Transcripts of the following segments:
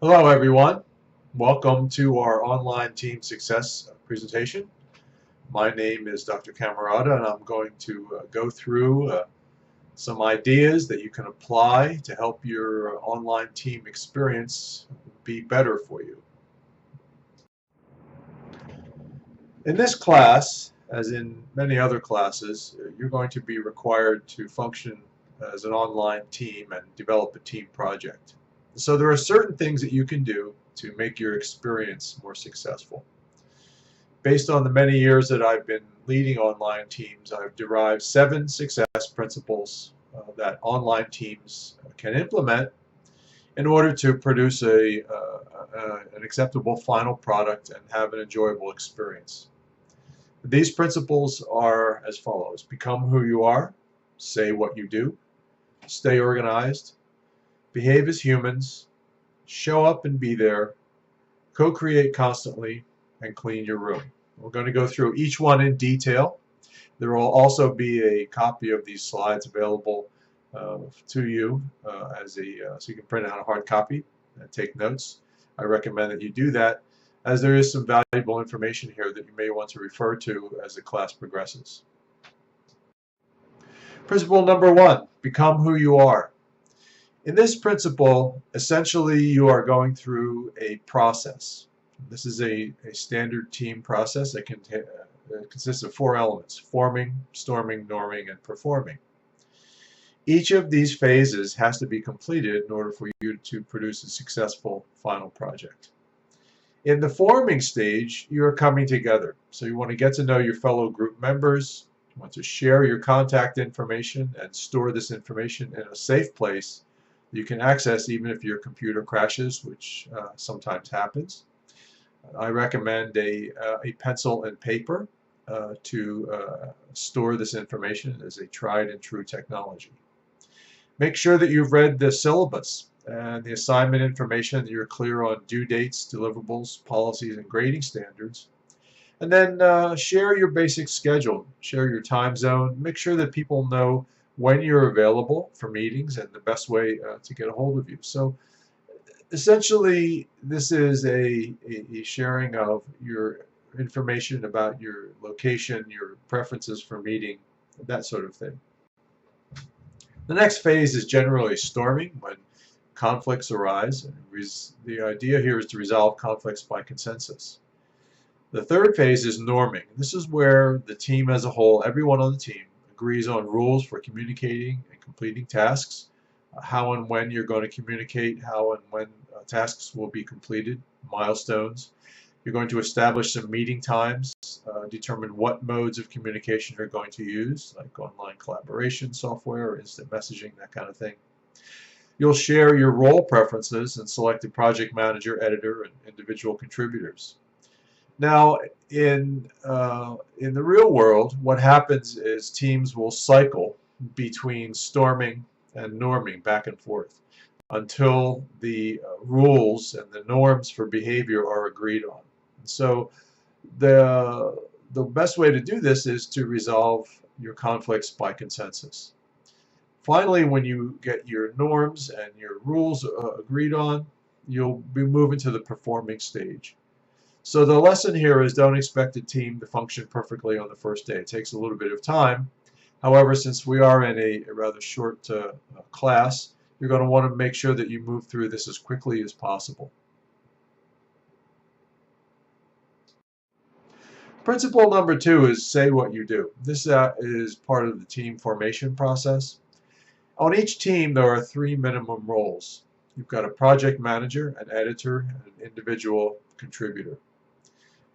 Hello everyone. Welcome to our online team success presentation. My name is Dr. Camarada and I'm going to go through some ideas that you can apply to help your online team experience be better for you. In this class, as in many other classes, you're going to be required to function as an online team and develop a team project. So there are certain things that you can do to make your experience more successful. Based on the many years that I've been leading online teams, I've derived 7 success principles that online teams can implement in order to produce an acceptable final product and have an enjoyable experience. These principles are as follows: become who you are, say what you do, stay organized, behave as humans, show up and be there, co-create constantly, and clean your room. We're going to go through each one in detail. There will also be a copy of these slides available to you so you can print out a hard copy and take notes. I recommend that you do that, as there is some valuable information here that you may want to refer to as the class progresses. Principle number 1, become who you are. In this principle, essentially you are going through a process. This is a standard team process that consists of 4 elements: forming, storming, norming, and performing. Each of these phases has to be completed in order for you to produce a successful final project. In the forming stage, you are coming together. So you want to get to know your fellow group members. You want to share your contact information and store this information in a safe place you can access even if your computer crashes, which sometimes happens. I recommend a pencil and paper to store this information as a tried and true technology. Make sure that you've read the syllabus and the assignment information, that you're clear on due dates, deliverables, policies, and grading standards. And then share your basic schedule, share your time zone, make sure that people know when you're available for meetings and the best way to get a hold of you. So essentially, this is a sharing of your information about your location, your preferences for meeting, that sort of thing. The next phase is generally storming, when conflicts arise. The idea here is to resolve conflicts by consensus. The third phase is norming. This is where the team as a whole, everyone on the team, agrees on rules for communicating and completing tasks, how and when you're going to communicate, how and when tasks will be completed, milestones. You're going to establish some meeting times, determine what modes of communication you're going to use, like online collaboration software or instant messaging, that kind of thing. You'll share your role preferences and select a project manager, editor, and individual contributors. Now, in the real world, what happens is teams will cycle between storming and norming back and forth until the rules and the norms for behavior are agreed on. So the best way to do this is to resolve your conflicts by consensus. Finally, when you get your norms and your rules agreed on, you'll be moving to the performing stage. So the lesson here is, don't expect a team to function perfectly on the first day. It takes a little bit of time. However, since we are in a rather short class, you're going to want to make sure that you move through this as quickly as possible. Principle number 2 is say what you do. This is part of the team formation process. On each team, there are 3 minimum roles. You've got a project manager, an editor, and an individual contributor.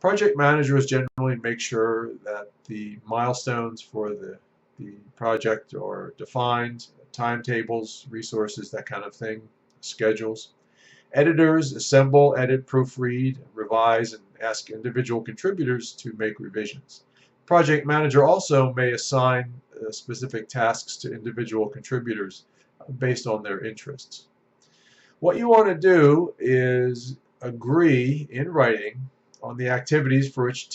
Project managers generally make sure that the milestones for the project are defined, timetables, resources, that kind of thing, schedules. Editors assemble, edit, proofread, revise, and ask individual contributors to make revisions. Project manager also may assign specific tasks to individual contributors based on their interests. What you want to do is agree in writing on the activities for each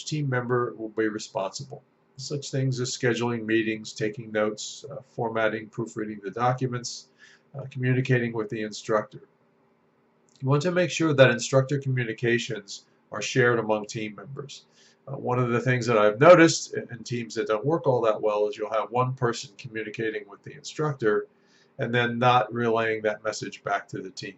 team member will be responsible. Such things as scheduling meetings, taking notes, formatting, proofreading the documents, communicating with the instructor. You want to make sure that instructor communications are shared among team members. One of the things that I've noticed in teams that don't work all that well is you'll have one person communicating with the instructor and then not relaying that message back to the team.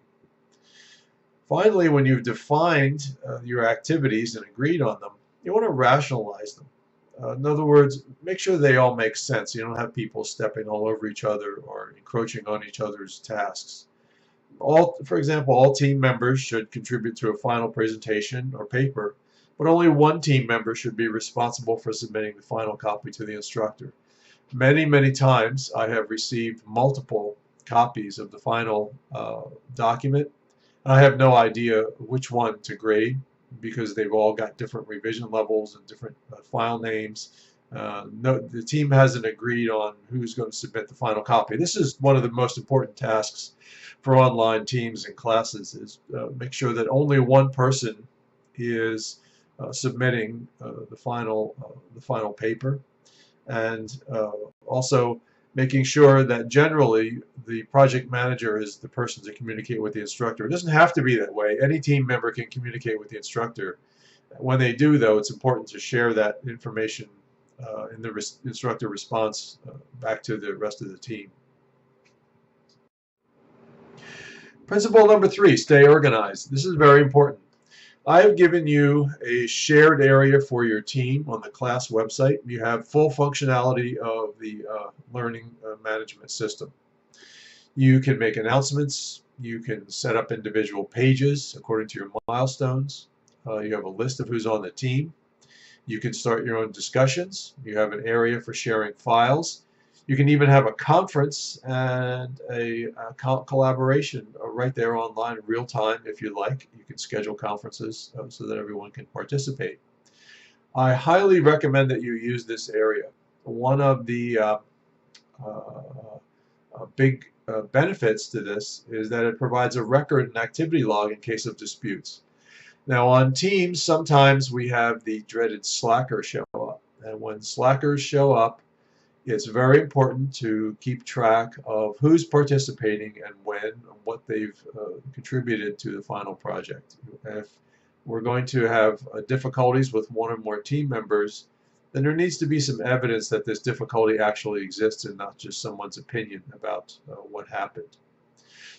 Finally, when you've defined your activities and agreed on them, you want to rationalize them. In other words, make sure they all make sense. You don't have people stepping all over each other or encroaching on each other's tasks. For example, all team members should contribute to a final presentation or paper, but only one team member should be responsible for submitting the final copy to the instructor. Many, many times I have received multiple copies of the final document. I have no idea which one to grade because they've all got different revision levels and different file names. The team hasn't agreed on who's going to submit the final copy. This is one of the most important tasks for online teams and classes, is make sure that only one person is submitting the final paper, and also making sure that generally the project manager is the person to communicate with the instructor. It doesn't have to be that way. Any team member can communicate with the instructor. When they do, though, it's important to share that information in the instructor response back to the rest of the team. Principle number 3, stay organized. This is very important. I have given you a shared area for your team on the class website. You have full functionality of the learning management system. You can make announcements. You can set up individual pages according to your milestones. You have a list of who's on the team. You can start your own discussions. You have an area for sharing files. You can even have a conference and a collaboration right there online, real time, if you like. You can schedule conferences so that everyone can participate. I highly recommend that you use this area. One of the big benefits to this is that it provides a record and activity log in case of disputes. Now on Teams, sometimes we have the dreaded slackers show up. And when slackers show up, it's very important to keep track of who's participating and when, and what they've contributed to the final project. If we're going to have difficulties with one or more team members, then there needs to be some evidence that this difficulty actually exists and not just someone's opinion about what happened.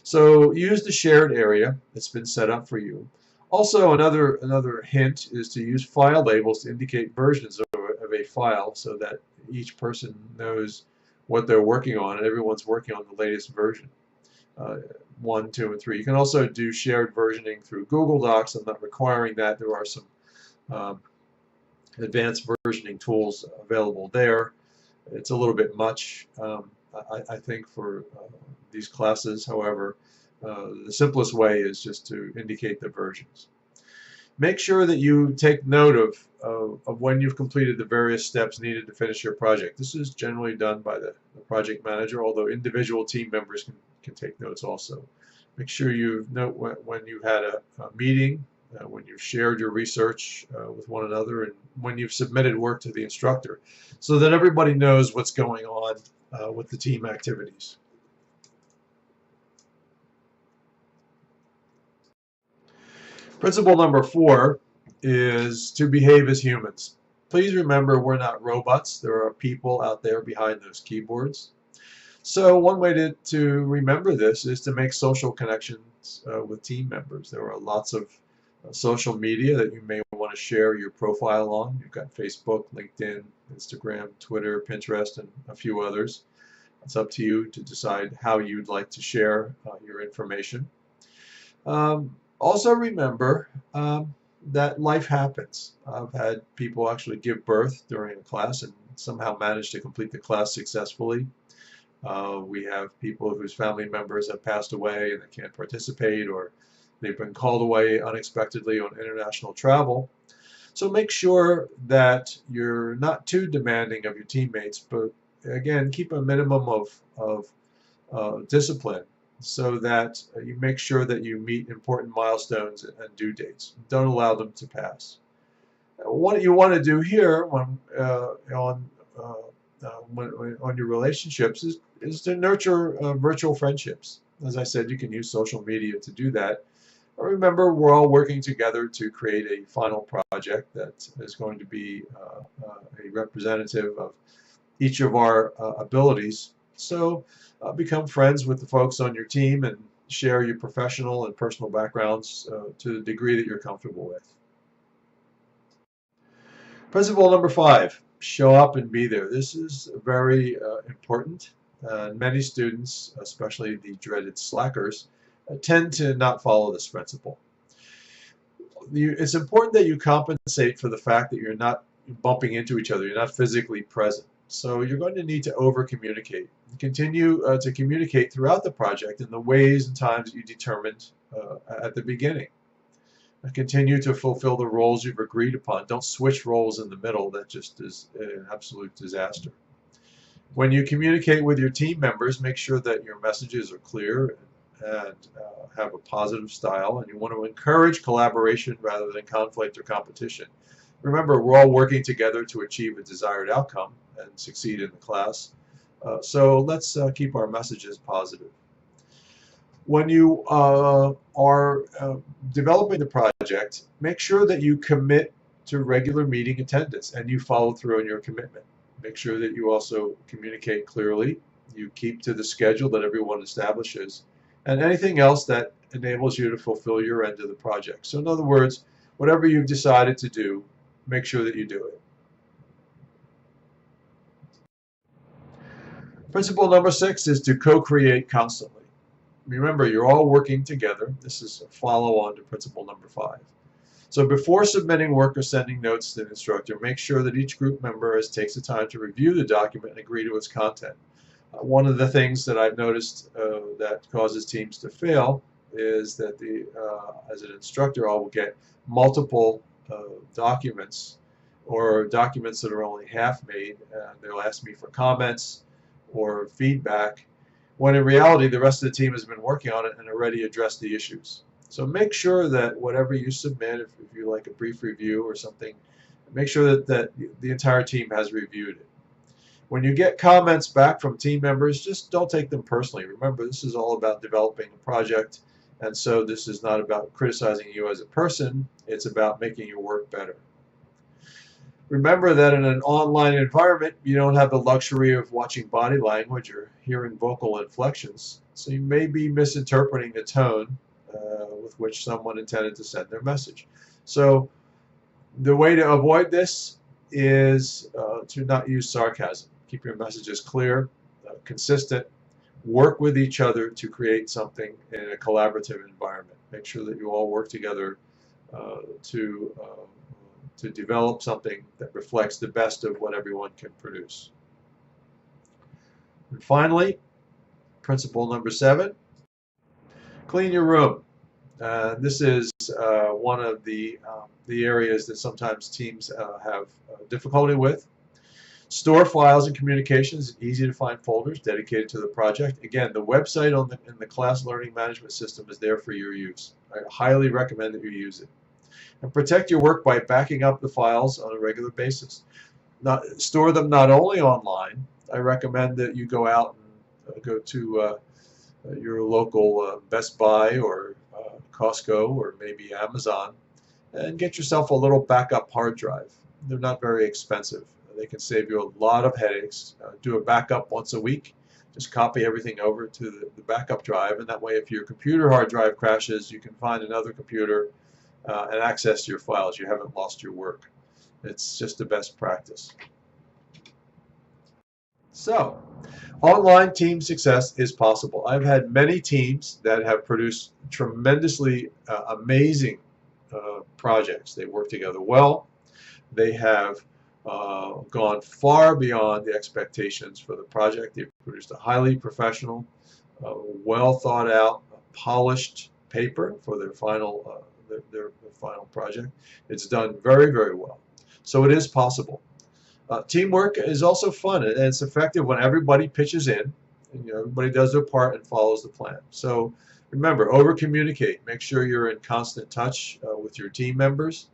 So use the shared area that's been set up for you. Also, another hint is to use file labels to indicate versions of a file so that each person knows what they're working on and everyone's working on the latest version. 1, 2, and 3. You can also do shared versioning through Google Docs. I'm not requiring that. There are some advanced versioning tools available there. It's a little bit much, I think, for these classes. However, the simplest way is just to indicate the versions. Make sure that you take note of when you've completed the various steps needed to finish your project. This is generally done by the project manager, although individual team members can take notes also. Make sure you note when you've had a meeting, when you've shared your research with one another, and when you've submitted work to the instructor, so that everybody knows what's going on with the team activities. Principle number 4 is to behave as humans. Please remember, we're not robots. There are people out there behind those keyboards. So one way to remember this is to make social connections with team members. There are lots of social media that you may want to share your profile on. You've got Facebook, LinkedIn, Instagram, Twitter, Pinterest, and a few others. It's up to you to decide how you'd like to share your information. Also remember that life happens. I've had people actually give birth during a class and somehow manage to complete the class successfully. We have people whose family members have passed away and they can't participate, or they've been called away unexpectedly on international travel. So make sure that you're not too demanding of your teammates, but again, keep a minimum of discipline, so that you make sure that you meet important milestones and due dates. Don't allow them to pass. What you want to do here on your relationships is to nurture virtual friendships. As I said, you can use social media to do that. Remember, we're all working together to create a final project that is going to be a representative of each of our abilities. So become friends with the folks on your team and share your professional and personal backgrounds to the degree that you're comfortable with. Principle number 5, show up and be there. This is very important. Many students, especially the dreaded slackers, tend to not follow this principle. It's important that you compensate for the fact that you're not bumping into each other, you're not physically present. So you're going to need to over-communicate. Continue to communicate throughout the project in the ways and times that you determined at the beginning. Continue to fulfill the roles you've agreed upon. Don't switch roles in the middle. That just is an absolute disaster. When you communicate with your team members, make sure that your messages are clear and have a positive style, and you want to encourage collaboration rather than conflict or competition. Remember, we're all working together to achieve a desired outcome and succeed in the class. So let's keep our messages positive. When you are developing the project, make sure that you commit to regular meeting attendance and you follow through on your commitment. Make sure that you also communicate clearly, you keep to the schedule that everyone establishes, and anything else that enables you to fulfill your end of the project. So in other words, whatever you've decided to do, make sure that you do it. Principle number 6 is to co-create constantly. Remember, you're all working together. This is a follow-on to principle number 5. So before submitting work or sending notes to the instructor, make sure that each group member takes the time to review the document and agree to its content. One of the things that I've noticed that causes teams to fail is that as an instructor, I will get multiple documents or documents that are only half made, and they'll ask me for comments or feedback, when in reality the rest of the team has been working on it and already addressed the issues. So make sure that whatever you submit, if you like a brief review or something, make sure that the entire team has reviewed it. When you get comments back from team members, just don't take them personally. Remember, this is all about developing a project, and so this is not about criticizing you as a person, it's about making your work better. Remember that in an online environment, you don't have the luxury of watching body language or hearing vocal inflections, so you may be misinterpreting the tone with which someone intended to send their message. So the way to avoid this is to not use sarcasm. Keep your messages clear, consistent, work with each other to create something in a collaborative environment. Make sure that you all work together to develop something that reflects the best of what everyone can produce. And finally, principle number 7, clean your room. This is one of the areas that sometimes teams have difficulty with. Store files and communications in easy to find folders dedicated to the project. Again, the website in the class learning management system is there for your use. I highly recommend that you use it. And protect your work by backing up the files on a regular basis. Store them not only online. I recommend that you go out and go to your local Best Buy or Costco or maybe Amazon and get yourself a little backup hard drive. They're not very expensive. They can save you a lot of headaches. Do a backup once a week. Just copy everything over to the backup drive, and that way if your computer hard drive crashes, you can find another computer and access your files. You haven't lost your work. It's just the best practice. So, online team success is possible. I've had many teams that have produced tremendously amazing projects. They work together well. They have gone far beyond the expectations for the project. They've produced a highly professional, well thought out, polished paper for their final their final project. It's done very, very well. So it is possible. Teamwork is also fun, and it's effective when everybody pitches in, and everybody does their part and follows the plan. So remember, over-communicate. Make sure you're in constant touch with your team members,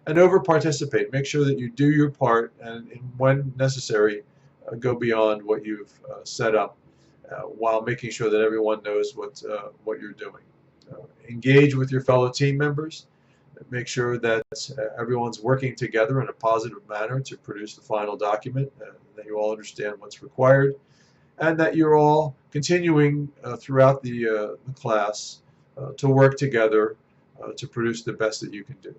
and over-participate. Make sure that you do your part, and when necessary, go beyond what you've set up, while making sure that everyone knows what you're doing. engage with your fellow team members, make sure that everyone's working together in a positive manner to produce the final document, that you all understand what's required, and that you're all continuing throughout the class to work together to produce the best that you can do.